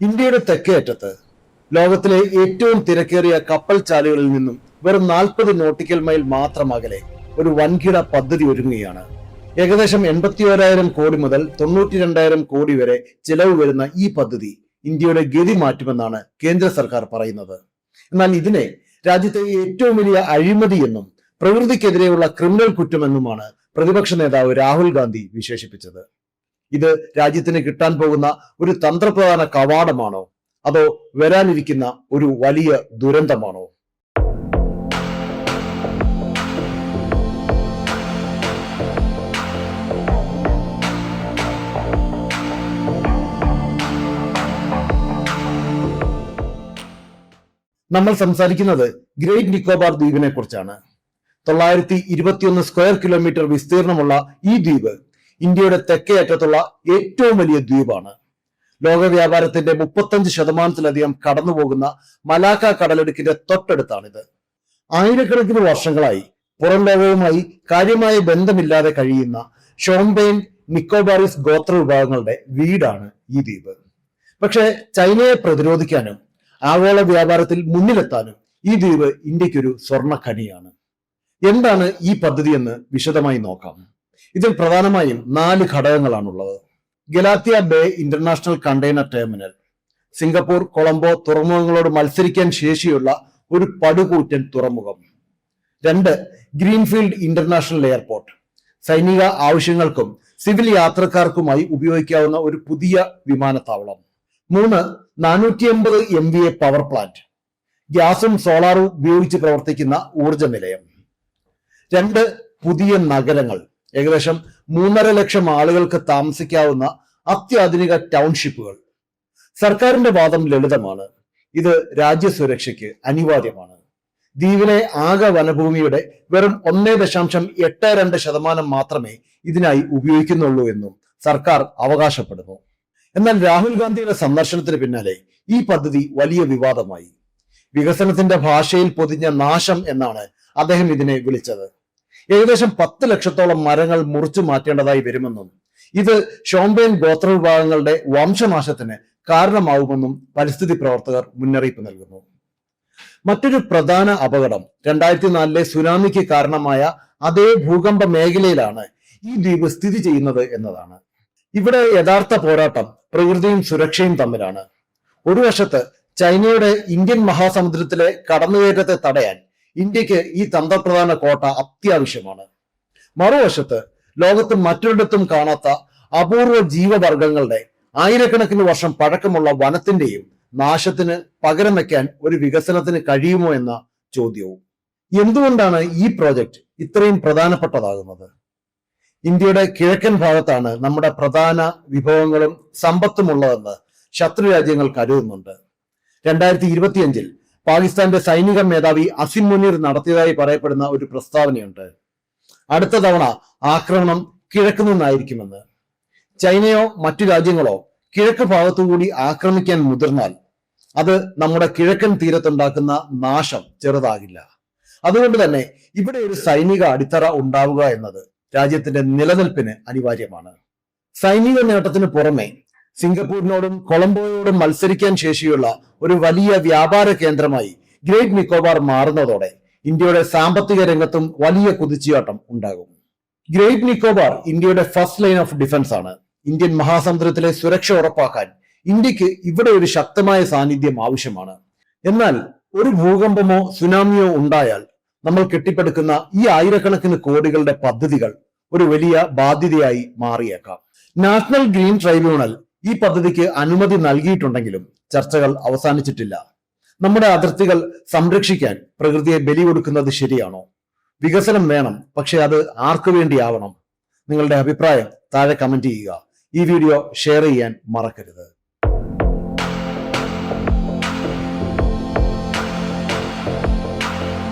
ഇന്ത്യയുടെ തെക്കേ അറ്റത്ത് ലോകത്തിലെ ഏറ്റവും തിരക്കേറിയ കപ്പൽ ചാലുകളിൽ നിന്നും വെറും 40 നോട്ടിക്കൽ മൈൽ മാത്രം അകലെ ഒരു വൻകിട പദ്ധതി ഒരുങ്ങുകയാണ്. ഏകദേശം 81,000 കോടി മുതൽ 92,000 കോടി വരെ ചിലവ് വരുന്ന ഈ പദ്ധതി ഇന്ത്യയുടെ ഗതി മാറ്റുമെന്നാണ് കേന്ദ്ര സർക്കാർ പറയുന്നത്. എന്നാൽ ഇതിനെ രാജ്യത്തെ ഏറ്റവും വലിയ അഴിമതി എന്നും പ്രകൃതിക്കെതിരെയുള്ള ക്രിമിനൽ കുറ്റമെന്നുമാണ് പ്രതിപക്ഷ നേതാവ് രാഹുൽ ഗാന്ധി വിശേഷിപ്പിച്ചത്. ഇത് രാജ്യത്തിന് കിട്ടാൻ പോകുന്ന ഒരു തന്ത്രപ്രധാന കവാടമാണോ അതോ വരാനിരിക്കുന്ന ഒരു വലിയ ദുരന്തമാണോ? നമ്മൾ സംസാരിക്കുന്നത് ഗ്രേറ്റ് നിക്കോബാർ ദ്വീപിനെ കുറിച്ചാണ്. 921 സ്ക്വയർ കിലോമീറ്റർ വിസ്തീർണമുള്ള ഈ ദ്വീപ് ഇന്ത്യയുടെ തെക്കേ അറ്റത്തുള്ള ഏറ്റവും വലിയ ദ്വീപാണ്. ലോക വ്യാപാരത്തിന്റെ 35% കടന്നുപോകുന്ന മലാക്ക കടലിടുക്കിന്റെ തൊട്ടടുത്താണിത്. ആയിരക്കണക്കിന് വർഷങ്ങളായി പുറം ലോകവുമായി കാര്യമായ ബന്ധമില്ലാതെ കഴിയുന്ന ഷോംപെയിൻ നിക്കോബാറിസ് ഗോത്ര വിഭാഗങ്ങളുടെ വീടാണ് ഈ ദ്വീപ്. പക്ഷെ ചൈനയെ പ്രതിരോധിക്കാനും ആഗോള വ്യാപാരത്തിൽ മുന്നിലെത്താനും ഈ ദ്വീപ് ഇന്ത്യക്കൊരു സ്വർണ്ണ ഖനിയാണ്. എന്താണ് ഈ പദ്ധതി എന്ന് വിശദമായി നോക്കാം. ഇതിൽ പ്രധാനമായും 4 ഘടകങ്ങളാണുള്ളത്. Galathea bay international container terminal, Singapore, Colombo തുറമുഖങ്ങളോട് മത്സരിക്കാൻ ശേഷിയുള്ള ഒരു പടുകൂറ്റൻ തുറമുഖം. 2, ഗ്രീൻഫീൽഡ് ഇന്റർനാഷണൽ എയർപോർട്ട്, സൈനിക ആവശ്യങ്ങൾക്കും സിവിൽ യാത്രക്കാർക്കുമായി ഉപയോഗിക്കാവുന്ന ഒരു പുതിയ വിമാനത്താവളം. 3, 450 MVA പവർ പ്ലാന്റ്, ഗ്യാസും സോളാറും ഉപയോഗിച്ച് പ്രവർത്തിക്കുന്ന ഊർജ നിലയം. 2, പുതിയ നഗരങ്ങൾ, ഏകദേശം 3.5 ലക്ഷം ആളുകൾക്ക് താമസിക്കാവുന്ന അത്യാധുനിക ടൗൺഷിപ്പുകൾ. സർക്കാരിന്റെ വാദം ലളിതമാണ്. ഇത് രാജ്യസുരക്ഷയ്ക്ക് അനിവാര്യമാണ്. ദ്വീപിലെ ആകെ വനഭൂമിയുടെ വെറും 1.82% മാത്രമേ ഇതിനായി ഉപയോഗിക്കുന്നുള്ളൂ എന്നും സർക്കാർ അവകാശപ്പെടുന്നു. എന്നാൽ രാഹുൽ ഗാന്ധിയുടെ സന്ദർശനത്തിന് പിന്നാലെ ഈ പദ്ധതി വലിയ വിവാദമായി. വികസനത്തിന്റെ ഭാഷയിൽ പൊതിഞ്ഞ നാശം എന്നാണ് അദ്ദേഹം ഇതിനെ വിളിച്ചത്. ഏകദേശം 10 ലക്ഷത്തോളം മരങ്ങൾ മുറിച്ചു മാറ്റേണ്ടതായി വരുമെന്നും ഇത് ഷോംപെയിൻ ഗോത്രവിഭാഗങ്ങളുടെ വംശനാശത്തിന് കാരണമാവുമെന്നും പരിസ്ഥിതി പ്രവർത്തകർ മുന്നറിയിപ്പ് നൽകുന്നു. മറ്റൊരു പ്രധാന അപകടം 2004 സുനാമിക്ക് കാരണമായ അതേ ഭൂകമ്പ മേഖലയിലാണ് ഈ ദ്വീപ് സ്ഥിതി ചെയ്യുന്നത് എന്നതാണ്. ഇവിടെ യഥാർത്ഥ പോരാട്ടം പ്രകൃതിയും സുരക്ഷയും തമ്മിലാണ്. ഒരു വശത്ത് ചൈനയുടെ ഇന്ത്യൻ മഹാസമുദ്രത്തിലെ കടന്നുകയറ്റത്തെ തടയാൻ ഇന്ത്യക്ക് ഈ തന്ത്രപ്രധാന കോട്ട അത്യാവശ്യമാണ്. മറുവശത്ത് ലോകത്ത് മറ്റൊരിടത്തും കാണാത്ത അപൂർവ ജീവവർഗങ്ങളുടെ ആയിരക്കണക്കിന് വർഷം പഴക്കമുള്ള വനത്തിന്റെയും നാശത്തിന് പകരം വയ്ക്കാൻ ഒരു വികസനത്തിന് കഴിയുമോ എന്ന ചോദ്യവും. എന്തുകൊണ്ടാണ് ഈ പ്രോജക്റ്റ് ഇത്രയും പ്രധാനപ്പെട്ടതാകുന്നത്? ഇന്ത്യയുടെ കിഴക്കൻ ഭാഗത്താണ് നമ്മുടെ പ്രധാന വിഭവങ്ങളും സമ്പത്തും ഉള്ളതെന്ന് ശത്രു രാജ്യങ്ങൾ കരുതുന്നുണ്ട്. 2025 പാകിസ്ഥാന്റെ സൈനിക മേധാവി അസിം മുനീർ നടത്തിയതായി പറയപ്പെടുന്ന ഒരു പ്രസ്താവനയുണ്ട്. അടുത്ത തവണ ആക്രമണം കിഴക്ക് നിന്നായിരിക്കുമെന്ന്. ചൈനയോ മറ്റു രാജ്യങ്ങളോ കിഴക്ക് ഭാഗത്തുകൂടി ആക്രമിക്കാൻ മുതിർന്നാൽ അത് നമ്മുടെ കിഴക്കൻ തീരത്തുണ്ടാക്കുന്ന നാശം ചെറുതാകില്ല. അതുകൊണ്ട് തന്നെ ഇവിടെ ഒരു സൈനിക അടിത്തറ ഉണ്ടാവുക എന്നത് രാജ്യത്തിന്റെ നിലനിൽപ്പിന് അനിവാര്യമാണ്. സൈനിക നേട്ടത്തിന് പുറമെ സിംഗപ്പൂരിനോടും കൊളംബോയോടും മത്സരിക്കാൻ ശേഷിയുള്ള ഒരു വലിയ വ്യാപാര കേന്ദ്രമായി ഗ്രേറ്റ് നിക്കോബാർ മാറുന്നതോടെ ഇന്ത്യയുടെ സാമ്പത്തിക രംഗത്തും വലിയ കുതിച്ചുചാട്ടം ഉണ്ടാകും. ഗ്രേറ്റ് നിക്കോബാർ ഇന്ത്യയുടെ ഫസ്റ്റ് ലൈൻ ഓഫ് ഡിഫൻസ് ആണ്. ഇന്ത്യൻ മഹാസമുദ്രത്തിലെ സുരക്ഷ ഉറപ്പാക്കാൻ ഇന്ത്യക്ക് ഇവിടെ ഒരു ശക്തമായ സാന്നിധ്യം ആവശ്യമാണ്. എന്നാൽ ഒരു ഭൂകമ്പമോ സുനാമിയോ ഉണ്ടായാൽ നമ്മൾ കെട്ടിപ്പടുക്കുന്ന ഈ ആയിരക്കണക്കിന് കോടികളുടെ പദ്ധതികൾ ഒരു വലിയ ബാധ്യതയായി മാറിയേക്കാം. നാഷണൽ ഗ്രീൻ ട്രൈബ്യൂണൽ ഈ പദ്ധതിക്ക് അനുമതി നൽകിയിട്ടുണ്ടെങ്കിലും ചർച്ചകൾ അവസാനിച്ചിട്ടില്ല. നമ്മുടെ അതിർത്തികൾ സംരക്ഷിക്കാൻ പ്രകൃതിയെ ബലി കൊടുക്കുന്നത് ശരിയാണോ? വികസനം വേണം, പക്ഷെ അത് ആർക്കു വേണ്ടിയാവണം? നിങ്ങളുടെ അഭിപ്രായം താഴെ കമന്റ് ചെയ്യുക. ഈ വീഡിയോ ഷെയർ ചെയ്യാൻ മറക്കരുത്.